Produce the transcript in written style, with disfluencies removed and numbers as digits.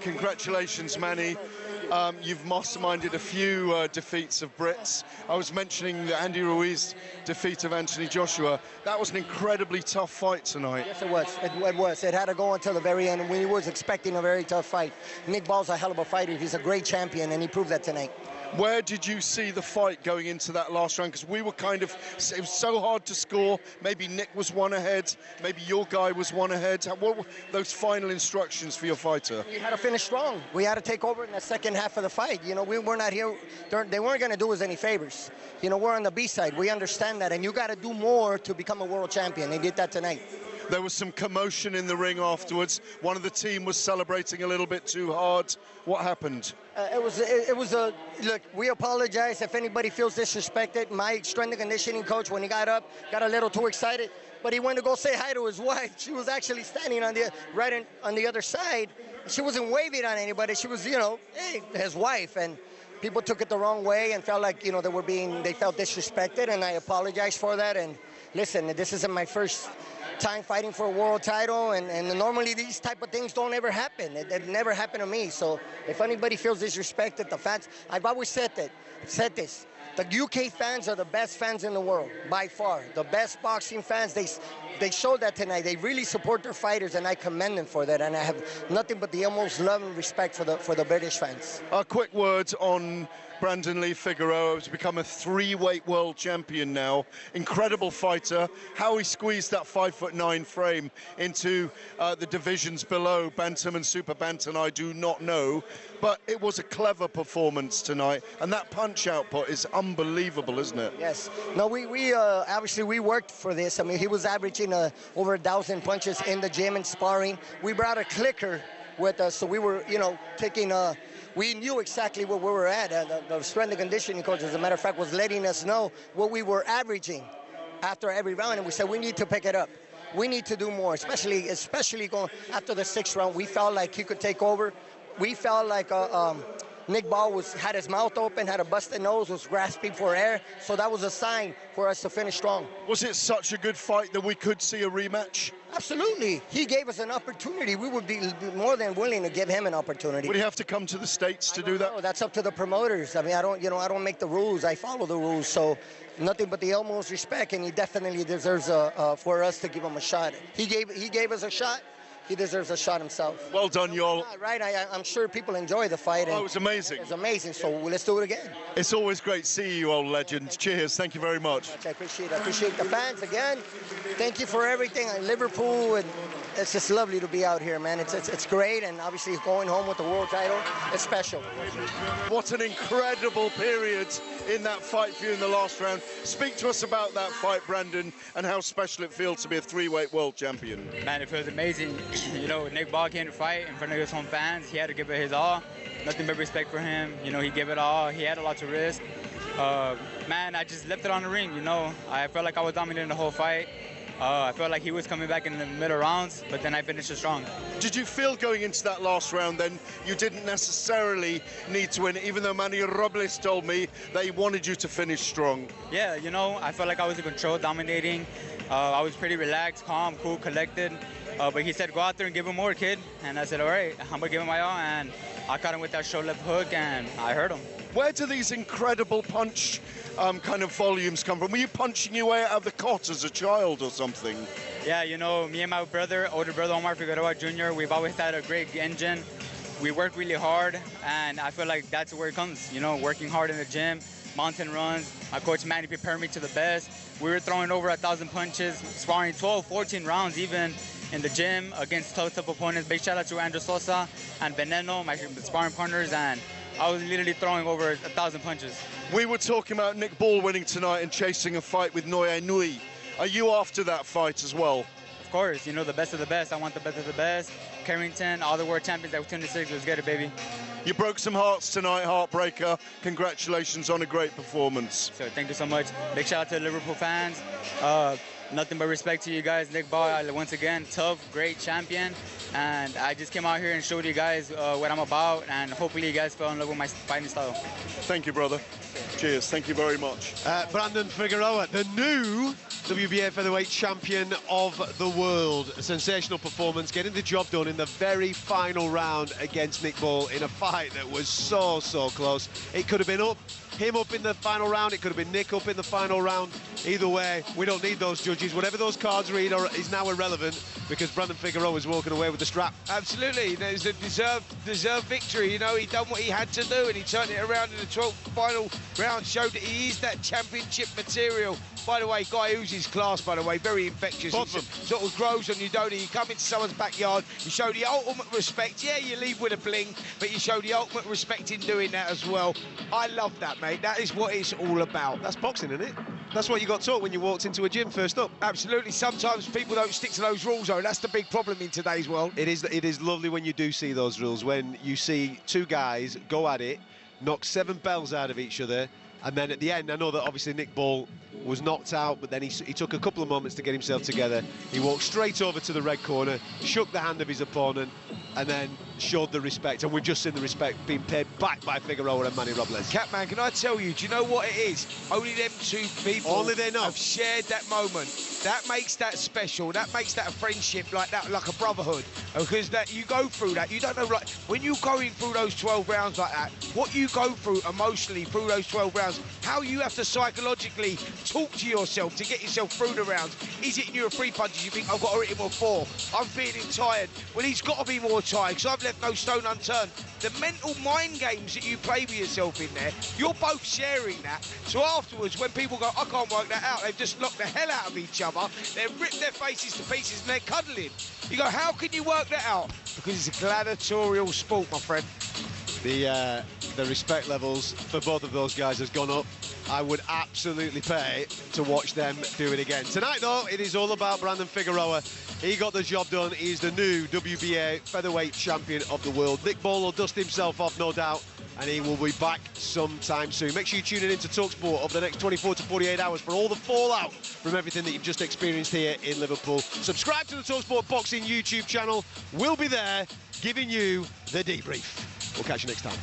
Congratulations, Manny. You've masterminded a few defeats of Brits. I was mentioning the Andy Ruiz defeat of Anthony Joshua. That was an incredibly tough fight tonight. Yes, it was. It was. It had to go until the very end. We was expecting a very tough fight. Nick Ball's a hell of a fighter. He's a great champion, and he proved that tonight. Where did you see the fight going into that last round? Because we were kind of, it was so hard to score. Maybe Nick was one ahead. Maybe your guy was one ahead. What were those final instructions for your fighter? We had to finish strong. We had to take over in the second half of the fight. You know, we were not here. They weren't going to do us any favors. You know, we're on the B side. We understand that. And you got to do more to become a world champion. They did that tonight. There was some commotion in the ring afterwards. One of the team was celebrating a little bit too hard. What happened? Look, we apologize if anybody feels disrespected. My strength and conditioning coach, when he got up, got a little too excited, but he went to go say hi to his wife. She was actually standing on the other side. She wasn't waving on anybody. She was, you know, hey, his wife, and people took it the wrong way and felt like, you know, they felt disrespected, and I apologize for that. And listen, this isn't my first time fighting for a world title, and normally these type of things don't ever happen. It never happened to me. So if anybody feels disrespected, the fans, I've always said this. The UK fans are the best fans in the world, by far. The best boxing fans, they showed that tonight. They really support their fighters, and I commend them for that. And I have nothing but the utmost love and respect for the British fans. A quick word on Brandon Lee Figueroa, who's become a 3-weight world champion now. Incredible fighter. How he squeezed that 5'9" frame into the divisions below bantam and super bantam, I do not know. But it was a clever performance tonight, and that punch output is unbelievable, isn't it? Yes. No, we obviously we worked for this. I mean, he was averaging over 1,000 punches in the gym and sparring. We brought a clicker with us, so we were, you know, taking we knew exactly where we were at. The strength and conditioning coach, as a matter of fact, was letting us know what we were averaging after every round, and we said we need to pick it up. We need to do more, especially going after the 6th round. We felt like he could take over. We felt like Nick Ball had his mouth open, had a busted nose, was grasping for air. So that was a sign for us to finish strong. Was it such a good fight that we could see a rematch? Absolutely. He gave us an opportunity. We would be more than willing to give him an opportunity. Would he have to come to the States to do that? No, that's up to the promoters. I mean, I don't make the rules. I follow the rules. So nothing but the utmost respect, and he definitely deserves for us to give him a shot. He gave us a shot. He deserves a shot himself. Well done, y'all. Right, I'm sure people enjoy the fight. Oh, it was amazing. It was amazing, so let's do it again. It's always great to see you, old legend. Cheers, thank you very much. I appreciate it. I appreciate the fans again. Thank you for everything. Liverpool, and it's just lovely to be out here, man. It's great, and obviously going home with the world title, it's special. What an incredible period in that fight for you in the last round. Speak to us about that fight, Brandon, and how special it feels to be a 3-weight world champion. Man, it feels amazing. You know, Nick Ball came to fight in front of his home fans. He had to give it his all. Nothing but respect for him. You know, he gave it all. He had a lot to risk. Man, I just left it on the ring, you know. I felt like I was dominating the whole fight. I felt like he was coming back in the middle rounds, but then I finished it strong. Did you feel going into that last round then you didn't necessarily need to win, even though Manny Robles told me that he wanted you to finish strong? Yeah, you know, I felt like I was in control, dominating. I was pretty relaxed, calm, cool, collected. But he said, go out there and give him more, kid. And I said, all right, I'm going to give him my all. And I caught him with that short left hook, and I hurt him. Where do these incredible punch kind of volumes come from? Were you punching your way out of the cot as a child or something? Yeah, you know, me and my brother, older brother Omar Figueroa Jr., we've always had a great engine. We work really hard, and I feel like that's where it comes, you know, working hard in the gym, mountain runs. My coach Manny prepared me to the best. We were throwing over 1,000 punches, sparring 12, 14 rounds even in the gym against tough opponents. Big shout out to Andrew Sosa and Veneno, my sparring partners, and I was literally throwing over 1,000 punches. We were talking about Nick Ball winning tonight and chasing a fight with Noya Nui. Are you after that fight as well? Of course, you know, the best of the best. I want the best of the best. Carrington, all the world champions at 26, let's get it, baby. You broke some hearts tonight, heartbreaker. Congratulations on a great performance. So thank you so much. Big shout out to the Liverpool fans. Nothing but respect to you guys. Nick Ball, once again, tough, great champion. And I just came out here and showed you guys what I'm about, and hopefully you guys fell in love with my fighting style. Thank you, brother. Cheers. Thank you very much. Brandon Figueroa, the new WBA featherweight champion of the world. A sensational performance, getting the job done in the very final round against Nick Ball in a fight that was so close. It could have been him up in the final round, it could have been Nick up in the final round. Either way, we don't need those judges. Whatever those cards read is now irrelevant, because Brandon Figueroa is walking away with the strap. Absolutely, there's a deserved victory. You know, he done what he had to do, and he turned it around in the 12th final round, showed that he is that championship material. By the way, Guy Oozie's class, by the way, very infectious. It sort of grows on you, don't he? You come into someone's backyard, you show the ultimate respect. Yeah, you leave with a bling, but you show the ultimate respect in doing that as well. I love that, mate. That is what it's all about. That's boxing, isn't it? That's what you got taught when you walked into a gym first up. Absolutely. Sometimes people don't stick to those rules, though. That's the big problem in today's world. It is lovely when you do see those rules, when you see two guys go at it, knock 7 bells out of each other, and then at the end, I know that obviously Nick Ball was knocked out, but then he took a couple of moments to get himself together. He walked straight over to the red corner, shook the hand of his opponent, and then showed the respect. And we've just seen the respect being paid back by Figueroa and Manny Robles. Catman, can I tell you, do you know what it is? Only them two people Only they know. have shared that moment. That makes that special. That makes that a friendship, like that, like a brotherhood. Because that you go through that, you don't know, like, when you're going through those 12 rounds like that, what you go through emotionally through those 12 rounds, how you have to psychologically talk to yourself to get yourself through the rounds. He's hitting you a 3 punches, you think, I've got to hit him with 4. I'm feeling tired. Well, he's got to be more tired, because I've left no stone unturned. The mental mind games that you play with yourself in there, you're both sharing that. So afterwards, when people go, I can't work that out, they've just knocked the hell out of each other, they've ripped their faces to pieces and they're cuddling. You go, how can you work that out? Because it's a gladiatorial sport, my friend. The respect levels for both of those guys has gone up. I would absolutely pay to watch them do it again. Tonight, though, it is all about Brandon Figueroa. He got the job done. He's the new WBA featherweight champion of the world. Nick Ball will dust himself off, no doubt, and he will be back sometime soon. Make sure you tune in to talkSPORT over the next 24 to 48 hours for all the fallout from everything that you've just experienced here in Liverpool. Subscribe to the talkSPORT Boxing YouTube channel. We'll be there giving you the debrief. We'll catch you next time.